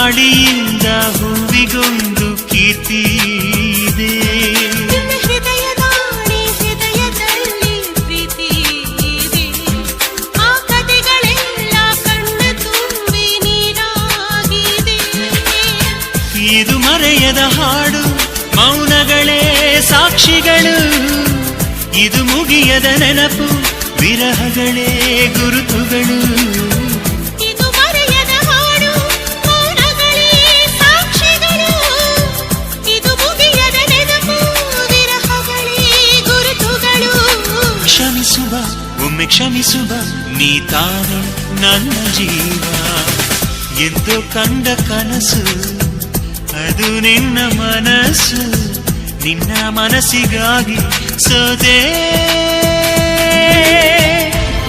ಗಾಳಿಯಿಂದ ಹೂವಿಗೊಂದು ಕೀರ್ತಿ ಇದೆ. ಹೃದಯದಲ್ಲಿ ಪ್ರೀತಿ ಇದೆ. ಆ ಕಥೆಗಳೆಲ್ಲ ಕಣ್ಣ ತುಂಬಿ ನೀರಾಗಿದೆ. ಇದು ಮರೆಯದ ಹಾಡು, ಮೌನಗಳೇ ಸಾಕ್ಷಿಗಳು. ಇದು ಮುಗಿಯದ ನೆನಪು, ವಿರಹಗಳೇ ಗುರುತುಗಳು. ಇದು ಮರೆಯದ ಹಾಡು, ಮೌನಗಳೇ ಸಾಕ್ಷಿಗಳು. ಇದು ಮುಗಿಯದ ನೆನಪು, ವಿರಹಗಳೇ ಗುರುತುಗಳು. ಕ್ಷಮಿಸುವ, ಒಮ್ಮೆ ಕ್ಷಮಿಸುವ, ನೀ ತಾನೆ ನನ್ನ ಜೀವ. ಎಂದು ಕಂಡ ಕನಸು ಅದು ನಿನ್ನ ಮನಸ್ಸು. ನಿನ್ನ ಮನಸ್ಸಿಗಾಗಿ ಸೋದೆ.